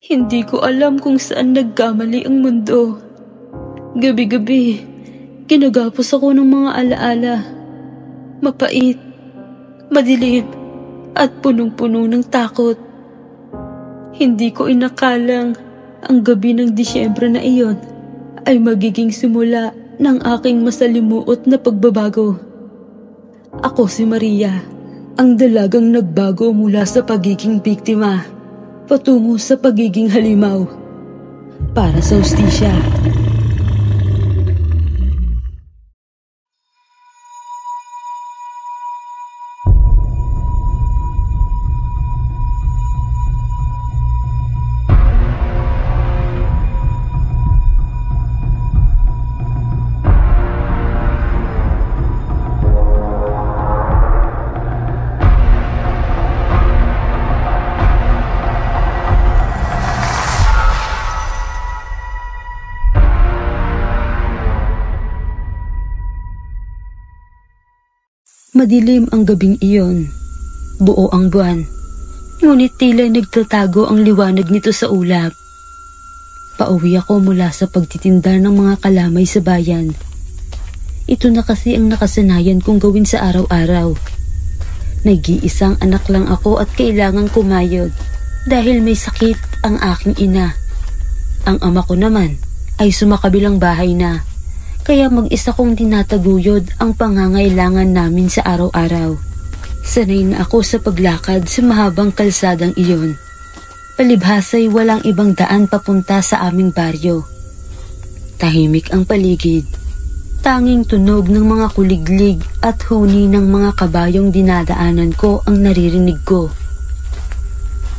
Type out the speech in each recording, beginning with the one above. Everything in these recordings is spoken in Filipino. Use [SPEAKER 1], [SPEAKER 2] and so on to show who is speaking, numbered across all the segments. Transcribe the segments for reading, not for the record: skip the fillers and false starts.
[SPEAKER 1] Hindi ko alam kung saan nagkamali ang mundo. Gabi-gabi, ginagapos ako ng mga alaala. Mapait, madilim, at punong-puno ng takot. Hindi ko inakalang ang gabi ng Disyembre na iyon ay magiging simula ng aking masalimuot na pagbabago. Ako si Maria, ang dalagang nagbago mula sa pagiging biktima patungo sa pagiging halimaw para sa hustisya. Madilim ang gabing iyon, buo ang buwan, ngunit tila nagtatago ang liwanag nito sa ulap. Pauwi ako mula sa pagtitinda ng mga kalamay sa bayan. Ito na kasi ang nakasanayan kong gawin sa araw-araw. Nag-iisang anak lang ako at kailangang kumayod dahil may sakit ang aking ina. Ang ama ko naman ay sumakabilang bahay na. Kaya mag-isa kong tinataguyod ang pangangailangan namin sa araw-araw. Sanay na ako sa paglakad sa mahabang kalsadang iyon. Palibhasa'y walang ibang daan papunta sa aming baryo. Tahimik ang paligid. Tanging tunog ng mga kuliglig at huni ng mga kabayong dinadaanan ko ang naririnig ko.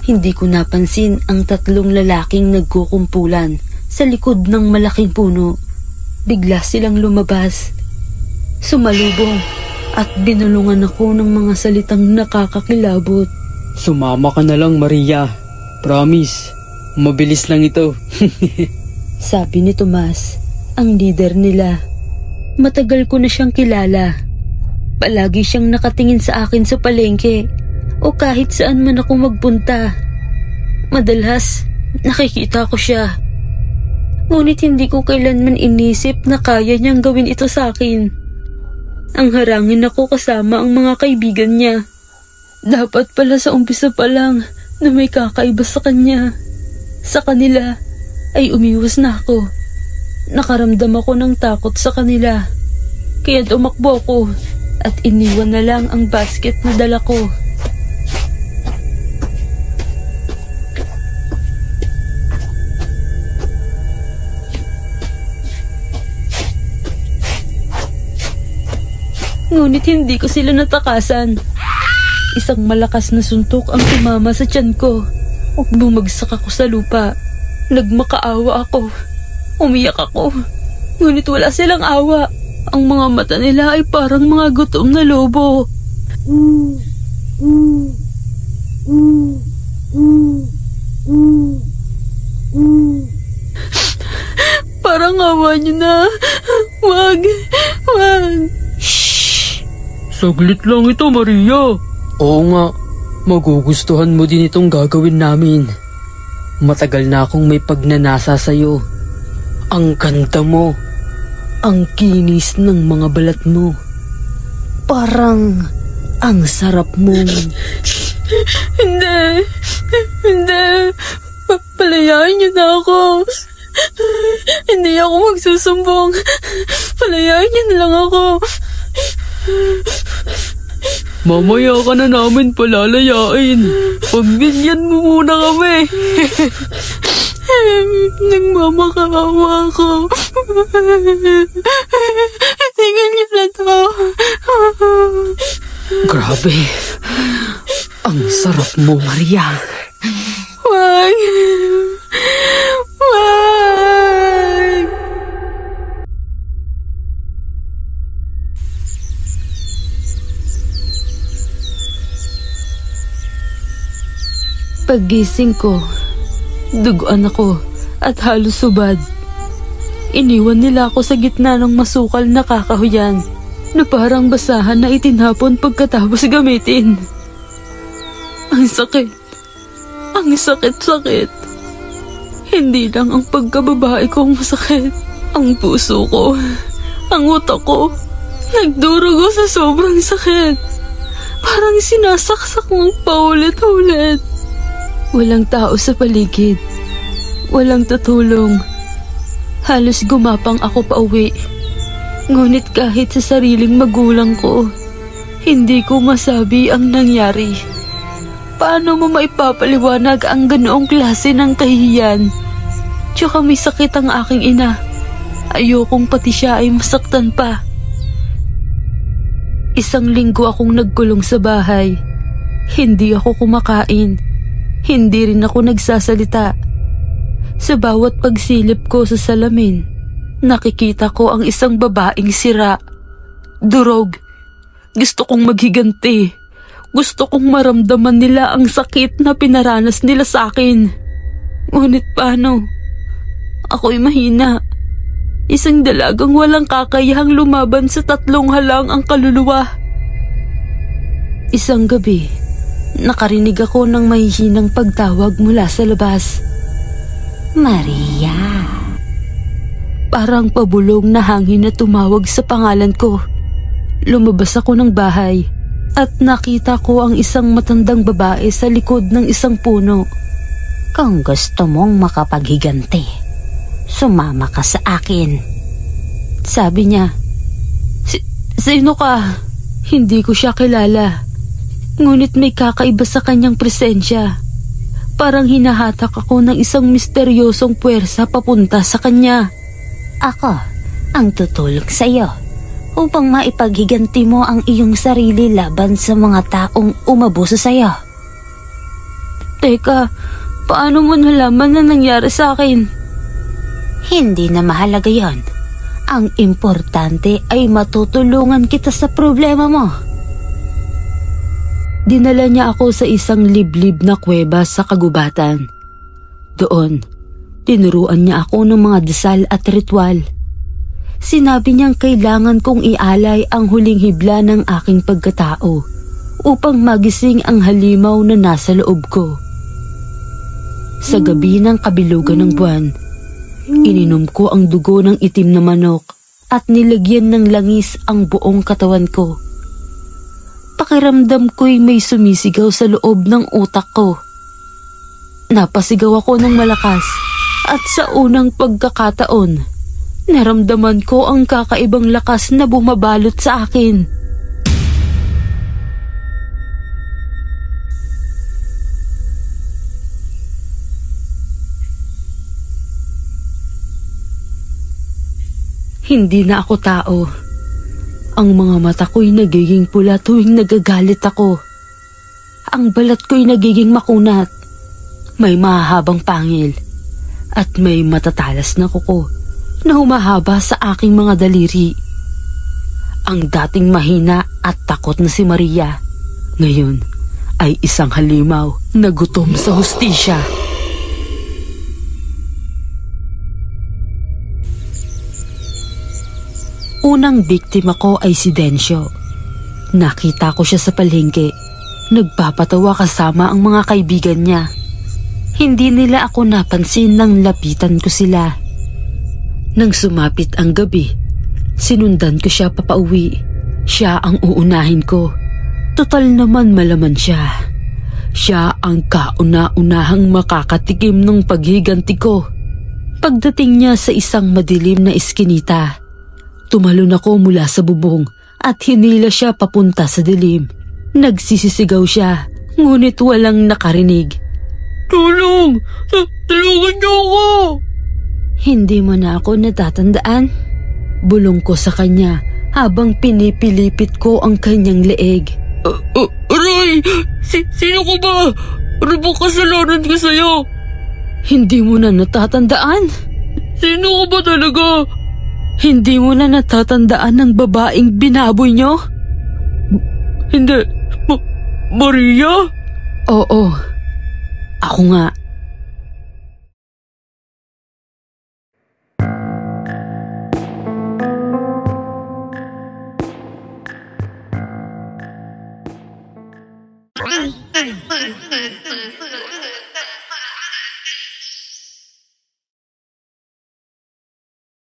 [SPEAKER 1] Hindi ko napansin ang tatlong lalaking nagkukumpulan sa likod ng malaking puno. Bigla silang lumabas, sumalubong at binulungan ako ng mga salitang nakakakilabot.
[SPEAKER 2] Sumama ka na lang, Maria. Promise, mabilis lang ito.
[SPEAKER 1] Sabi ni Tomas, ang leader nila. Matagal ko na siyang kilala. Palagi siyang nakatingin sa akin sa palengke o kahit saan man ako magpunta. Madalas, nakikita ko siya. Ngunit hindi ko kailanman inisip na kaya niyang gawin ito sa akin. Ang harangin ako kasama ang mga kaibigan niya. Dapat pala sa umpisa pa lang na may kakaiba sa kanya. Sa kanila ay umiwas na ako. Nakaramdam ako ng takot sa kanila. Kaya tumakbo ako at iniwan na lang ang basket na dala ko. Ngunit hindi ko sila natakasan. Isang malakas na suntok ang tumama sa tiyan ko. Bumagsak ako sa lupa. Nagmakaawa ako. Umiyak ako. Ngunit wala silang awa. Ang mga mata nila ay parang mga gutom na lobo. Parang awa niyo na. Wag.
[SPEAKER 2] Saglit lang ito, Maria. Oo nga, magugustuhan mo din itong gagawin namin. Matagal na akong may pagnanasa sa'yo. Ang ganda mo. Ang kinis ng mga balat mo. Parang ang sarap mong...
[SPEAKER 1] Hindi. Palayain niyo na ako. Hindi ako magsusumbong. Palayain niyo na lang ako.
[SPEAKER 2] Mamaya ka na namin palalayain. Pagbigyan mo muna kami.
[SPEAKER 1] Nagmamakaawa ako. Tingnan niyo na to.
[SPEAKER 2] Grabe. Ang sarap mo, Maria.
[SPEAKER 1] Wag. Paggising ko, duguan ako at halos subad. Iniwan nila ako sa gitna ng masukal na kakahuyan na parang basahan na itinapon pagkatapos gamitin. Ang sakit. Ang sakit-sakit. Hindi lang ang pagkababae ko ang masakit. Ang puso ko, ang utak ko, nagdurugo sa sobrang sakit. Parang sinasaksak ng paulit-ulit. Walang tao sa paligid. Walang tutulong. Halos gumapang ako pauwi. Ngunit kahit sa sariling magulang ko, hindi ko masabi ang nangyari. Paano mo maipapaliwanag ang ganoong klase ng kahihiyan? Tsaka may sakit ang aking ina. Ayokong pati siya ay masaktan pa. 1 linggo akong nagkulong sa bahay. Hindi ako kumakain. Hindi rin ako nagsasalita. Sa bawat pagsilip ko sa salamin, nakikita ko ang isang babaeng sira. Durog. Gusto kong maghiganti. Gusto kong maramdaman nila ang sakit na pinaranas nila sa akin. Ngunit paano? Ako'y mahina. Isang dalagang walang kakayahang lumaban sa 3 halang ang kaluluwa. Isang gabi, nakarinig ako ng mahihinang pagtawag mula sa labas. Maria. Parang pabulong na hangin na tumawag sa pangalan ko. Lumabas ako ng bahay at nakita ko ang isang matandang babae sa likod ng isang puno. Kung gusto mong makapaghiganti, sumama ka sa akin. Sabi niya. Sino ka? Hindi ko siya kilala. Ngunit may kakaiba sa kanyang presensya. Parang hinahatak ako ng isang misteryosong puwersa papunta sa kanya. Ako ang tutulong sa iyo upang maipaghiganti mo ang iyong sarili laban sa mga taong umabuso sa iyo. Teka, paano mo nalaman na nangyari sa akin? Hindi na mahalaga yon. Ang importante ay matutulungan kita sa problema mo. Dinala niya ako sa isang liblib na kuweba sa kagubatan. Doon, tinuruan niya ako ng mga dasal at ritual. Sinabi niyang kailangan kong ialay ang huling hibla ng aking pagkatao upang magising ang halimaw na nasa loob ko. Sa gabi ng kabilugan ng buwan, ininom ko ang dugo ng itim na manok at nilagyan ng langis ang buong katawan ko. Pakiramdam ko'y may sumisigaw sa loob ng utak ko. Napasigaw ako ng malakas at sa unang pagkakataon, naramdaman ko ang kakaibang lakas na bumabalot sa akin. Hindi na ako tao. Ang mga mata ko'y nagiging pula tuwing nagagalit ako. Ang balat ko'y nagiging makunat. May mahahabang pangil at may matatalas na kuko na humahaba sa aking mga daliri. Ang dating mahina at takot na si Maria, ngayon ay isang halimaw na gutom sa hustisya. Unang biktima ko ay si Densyo. Nakita ko siya sa palengke. Nagpapatawa kasama ang mga kaibigan niya. Hindi nila ako napansin nang lapitan ko sila. Nang sumapit ang gabi, sinundan ko siya papauwi. Siya ang uunahin ko. Total naman malaman siya. Siya ang kauna-unahang makakatikim ng paghiganti ko. Pagdating niya sa isang madilim na eskinita, tumalon ako mula sa bubong at hinila siya papunta sa dilim. Nagsisisigaw siya, ngunit walang nakarinig. Tulong! Tulungan niyo ako! Hindi mo na ako natatandaan? Bulong ko sa kanya habang pinipilipit ko ang kanyang leeg. Aray! Sino ko ba? Ano ba kasalanan ko sa'yo? Hindi mo na natatandaan? Sino ko ba talaga? Hindi mo na natatandaan ng babaeng binaboy niyo? Hindi. Maria? Oo. Ako nga.